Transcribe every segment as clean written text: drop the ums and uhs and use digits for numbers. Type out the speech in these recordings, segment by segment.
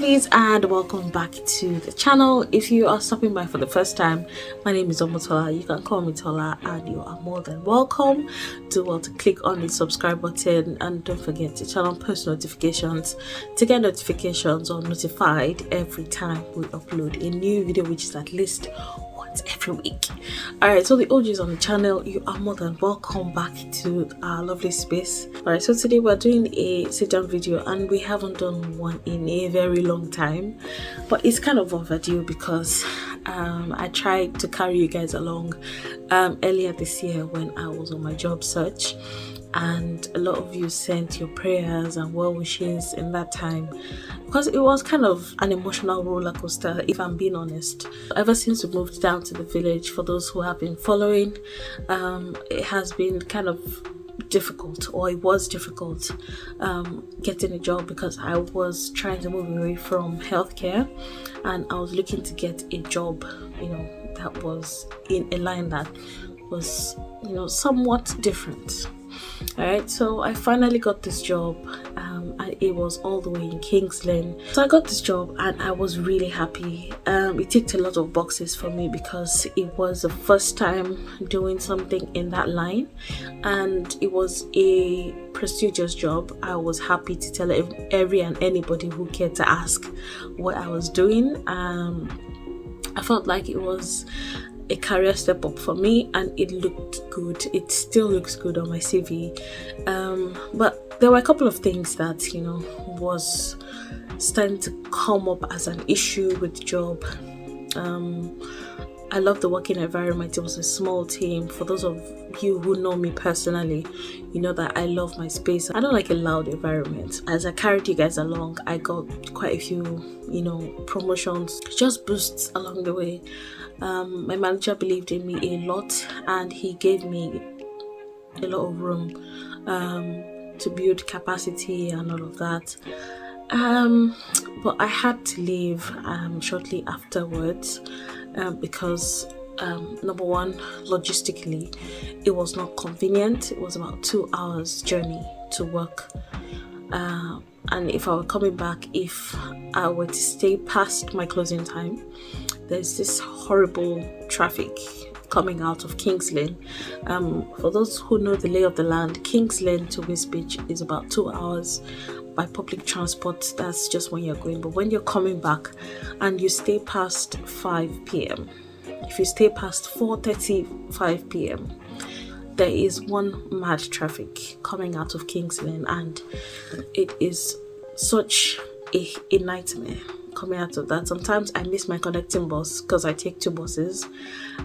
ladies, and welcome back to the channel. If you are stopping by for the first time, my name is Tola. You can call me Tola, and you are more than welcome. Do well to click on the subscribe button, and don't forget to turn on post notifications to get notifications or notified every time we upload a new video, which is at least once every week. Alright, so the OGs on the channel, you are more than welcome back to our lovely space. Alright, so today we're doing a sit down video, and we haven't done one in a very long time, but it's kind of overdue because I tried to carry you guys along earlier this year when I was on my job search, and a lot of you sent your prayers and well wishes in that time because it was kind of an emotional roller coaster, if I'm being honest. Ever since we moved down to the village, for those who have been following, it has been kind of difficult, or it was difficult getting a job, because I was trying to move away from healthcare and I was looking to get a job, that was in a line that was, somewhat different. Alright, so I finally got this job, and it was all the way in Kings Lynn. So I got this job and I was really happy. It ticked a lot of boxes for me because it was the first time doing something in that line, and it was a prestigious job. I was happy to tell every and anybody who cared to ask what I was doing. I felt like it was a career step up for me, and it looked good. It still looks good on my CV, but there were a couple of things that was starting to come up as an issue with the job. I love the working environment. It was a small team. For those of you who know me personally, you know that I love my space. I don't like a loud environment. As I carried you guys along, I got quite a few promotions, just boosts along the way. My manager believed in me a lot, and he gave me a lot of room to build capacity and all of that. But I had to leave shortly afterwards because number one, logistically, it was not convenient. It was about 2 hours journey to work, and if I were coming back, if I were to stay past my closing time, there's this horrible traffic coming out of Kings Lynn. For those who know the lay of the land, Kings Lynn to Wisbech is about 2 hours by public transport. That's just when you're going, but when you're coming back and you stay past 5 p.m, if you stay past 4:35 p.m, there is one mad traffic coming out of Kings Lynn, and it is such a nightmare coming out of that. Sometimes I miss my connecting bus because I take 2 buses,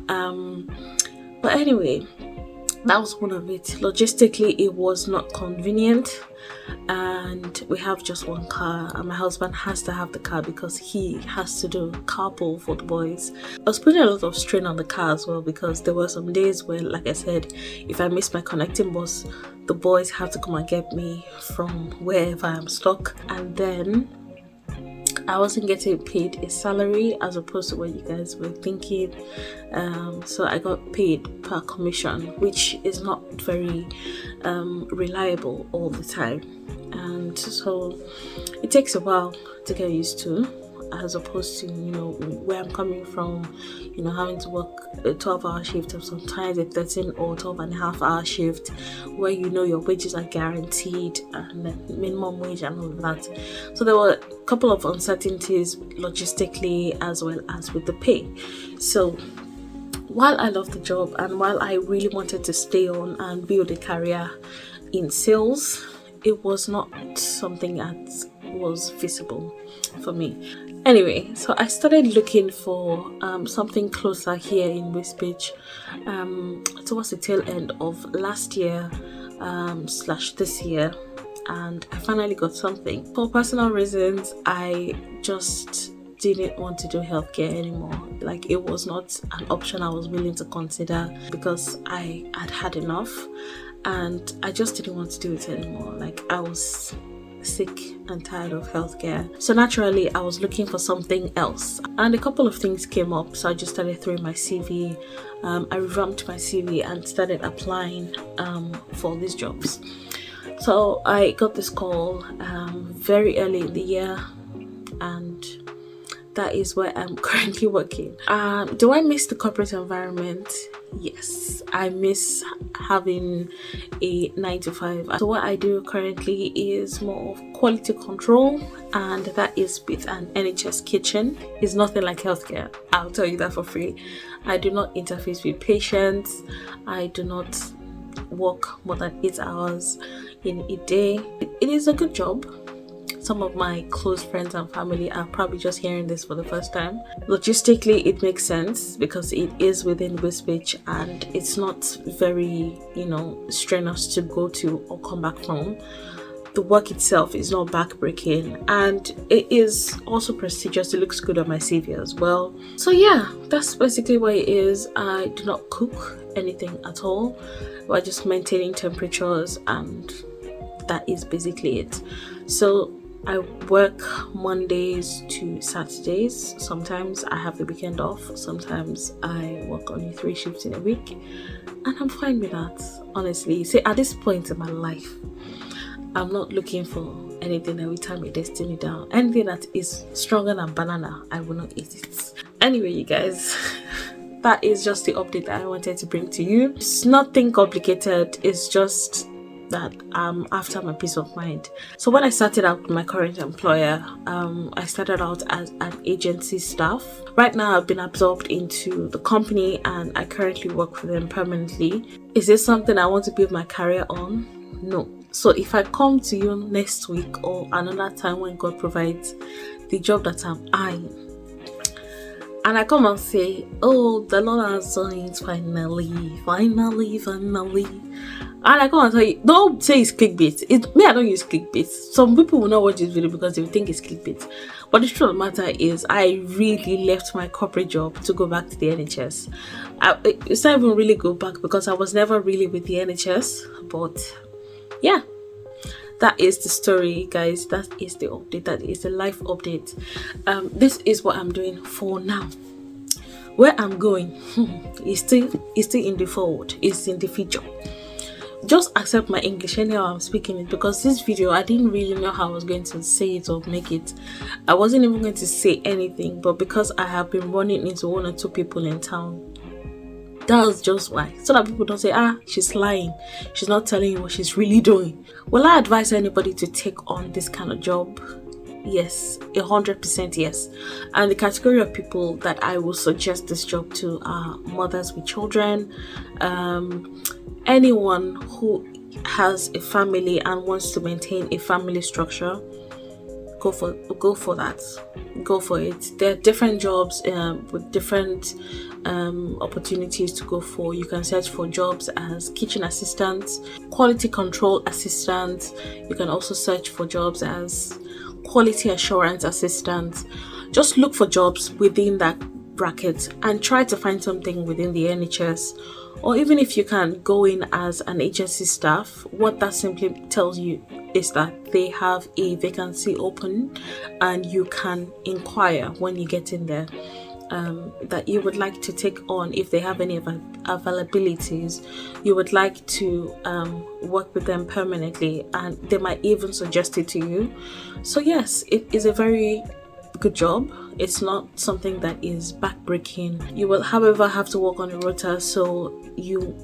but anyway, that was one of it. Logistically, it was not convenient, and we have just one car, and my husband has to have the car because he has to do carpool for the boys. I was putting a lot of strain on the car as well, because there were some days where, like I said, if I miss my connecting bus, the boys have to come and get me from wherever I'm stuck, and then I wasn't getting paid a salary as opposed to what you guys were thinking. So I got paid per commission, which is not very reliable all the time, and so it takes a while to get used to, as opposed to where I'm coming from, having to work a 12-hour shift, or sometimes a 13 or 12.5-hour shift, where your wages are guaranteed, and the minimum wage and all of that. So there were a couple of uncertainties logistically as well as with the pay. So while I love the job, and while I really wanted to stay on and build a career in sales, it was not something that was feasible for me. Anyway, so I started looking for something closer here in Wisbech towards the tail end of last year / this year, and I finally got something. For personal reasons, I just didn't want to do healthcare anymore. Like, it was not an option I was willing to consider, because I had had enough, and I just didn't want to do it anymore. Like, I was sick and tired of healthcare. So naturally, I was looking for something else, and a couple of things came up. So I just started throwing my CV. I revamped my CV and started applying for these jobs. So I got this call very early in the year, and that is where I'm currently working. Do I miss the corporate environment? Yes, I miss having a 9 to 5. So what I do currently is more of quality control, and that is with an NHS kitchen. It's nothing like healthcare, I'll tell you that for free. I do not interface with patients. I do not work more than 8 hours in a day. It is a good job. Some of my close friends and family are probably just hearing this for the first time. Logistically, it makes sense because it is within Wisbech and it's not very, strenuous to go to or come back from. The work itself is not backbreaking and it is also prestigious. It looks good on my CV as well. So yeah, that's basically what it is. I do not cook anything at all. We're just maintaining temperatures and that is basically it. So I work Mondays to Saturdays. Sometimes I have the weekend off. Sometimes I work only 3 shifts in a week. And I'm fine with that, honestly. See, at this point in my life, I'm not looking for anything that will tie my destiny down. Anything that is stronger than banana, I will not eat it. Anyway, you guys, that is just the update that I wanted to bring to you. It's nothing complicated. It's just that I'm after my peace of mind. So when I started out with my current employer, I started out as an agency staff. Right now I've been absorbed into the company and I currently work for them permanently. Is this something I want to build my career on? No. So if I come to you next week or another time when God provides the job that I'm eyeing, and I come and say, oh, the Lord has done it finally. And I come and tell you, don't say it's clickbait. I don't use clickbait. Some people will not watch this video because they will think it's clickbait. But the truth of the matter is, I really left my corporate job to go back to the NHS. It's not even really go back because I was never really with the NHS. But yeah, that is the story, guys. That is the update. That is the life update. This is what I'm doing for now. Where I'm going is still in the forward. It's in the future. Just accept my English anyhow I'm speaking it, because this video I didn't really know how I was going to say it or make it. I wasn't even going to say anything, but because I have been running into 1 or 2 people in town, that's just why. So that people don't say, she's lying, she's not telling you what she's really doing. Will I advise anybody to take on this kind of job? Yes, 100% yes. And the category of people that I will suggest this job to are mothers with children, anyone who has a family and wants to maintain a family structure. Go for that. Go for it. There are different jobs with different opportunities to go for. You can search for jobs as kitchen assistants, quality control assistants. You can also search for jobs as quality assurance assistants. Just look for jobs within that bracket and try to find something within the NHS. Or even if you can go in as an agency staff, what that simply tells you is that they have a vacancy open and you can inquire when you get in there that you would like to take on. If they have any availabilities, you would like to work with them permanently, and they might even suggest it to you. So yes, it is a very good job. It's not something that is backbreaking. You will, however, have to work on a rota, so you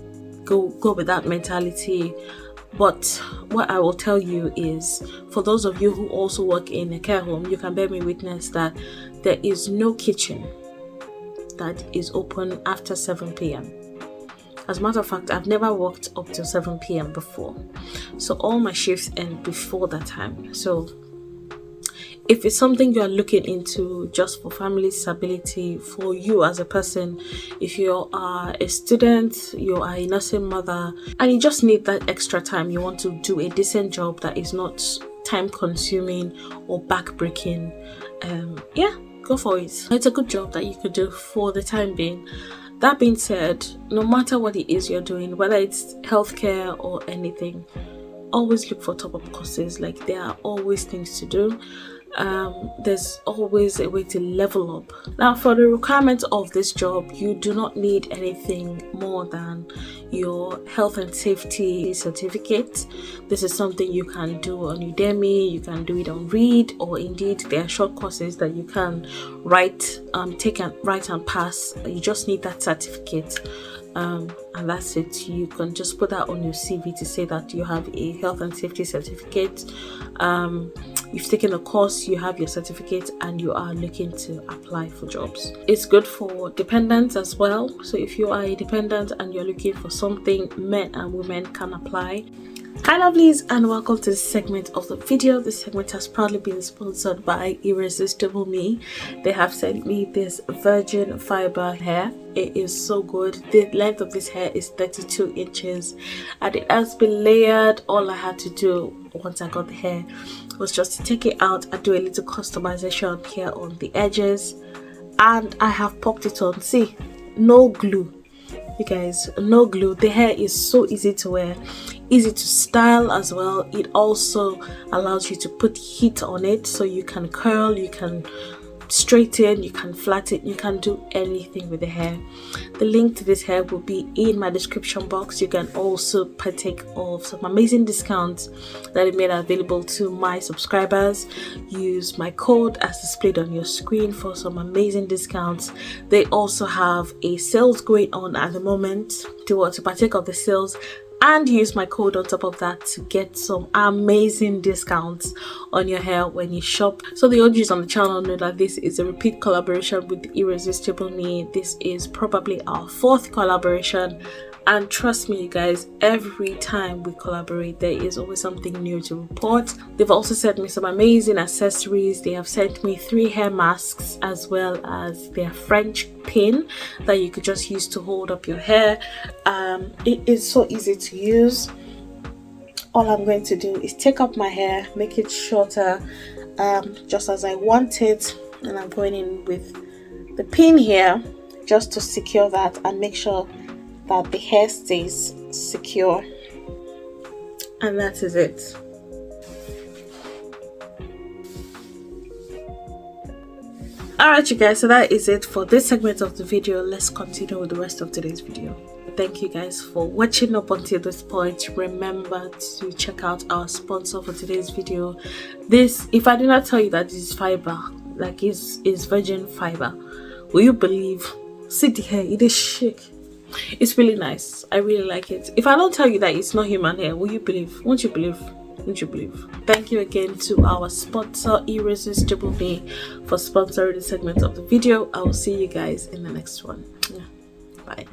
go with that mentality. But what I will tell you is, for those of you who also work in a care home, you can bear me witness that there is no kitchen that is open after 7 p.m. As a matter of fact, I've never worked up till 7 p.m. before. So all my shifts end before that time. So if it's something you are looking into just for family stability, for you as a person, if you are a student, you are a nursing mother, and you just need that extra time, you want to do a decent job that is not time consuming or backbreaking, go for it. It's a good job that you could do for the time being. That being said, no matter what it is you're doing, whether it's healthcare or anything, always look for top-up courses. Like, there are always things to do. there's always a way to level up. Now, for the requirements of this job, you do not need anything more than your health and safety certificate. This is something you can do on Udemy, you can do it on Read, or indeed there are short courses that you can take and write and pass. You just need that certificate. And that's it. You can just put that on your CV to say that you have a health and safety certificate. You've taken a course, you have your certificate, and you are looking to apply for jobs. It's good for dependents as well. So if you are a dependent and you're looking for something, men and women can apply. Hi lovelies, and welcome to this segment of the video. This segment has proudly been sponsored by Irresistible Me. They have sent me this virgin fiber hair. It is so good. The length of this hair is 32 inches and it has been layered. All I had to do once I got the hair was just to take it out and do a little customization here on the edges, and I have popped it on. See, no glue. You guys, no glue. The hair is so easy to wear, easy to style as well. It also allows you to put heat on it, so you can curl, you can straighten, you can flatten, you can do anything with the hair. The link to this hair will be in my description box. You can also partake of some amazing discounts that I made available to my subscribers. Use my code as displayed on your screen for some amazing discounts. They also have a sales going on at the moment. To partake of the sales and use my code on top of that to get some amazing discounts on your hair when you shop. So the OGs on the channel know that this is a repeat collaboration with Irresistible Me. This is probably our 4th collaboration, and trust me you guys, every time we collaborate there is always something new to report. They've also sent me some amazing accessories. They have sent me 3 hair masks as well as their French pin that you could just use to hold up your hair. It is so easy to use. All I'm going to do is take up my hair, make it shorter just as I want it, and I'm going in with the pin here just to secure that and make sure that the hair stays secure, and that is it. Alright you guys, so that is it for this segment of the video. Let's continue with the rest of today's video. Thank you guys for watching up until this point. Remember to check out our sponsor for today's video. This, if I did not tell you that this is fiber, like is virgin fiber, will you believe? See the hair, it is chic. It's really nice. I really like it. If I don't tell you that it's not human hair, will you believe? Won't you believe? Won't you believe? Thank you again to our sponsor Irresistible Me for sponsoring the segment of the video. I will see you guys in the next one. Yeah. Bye.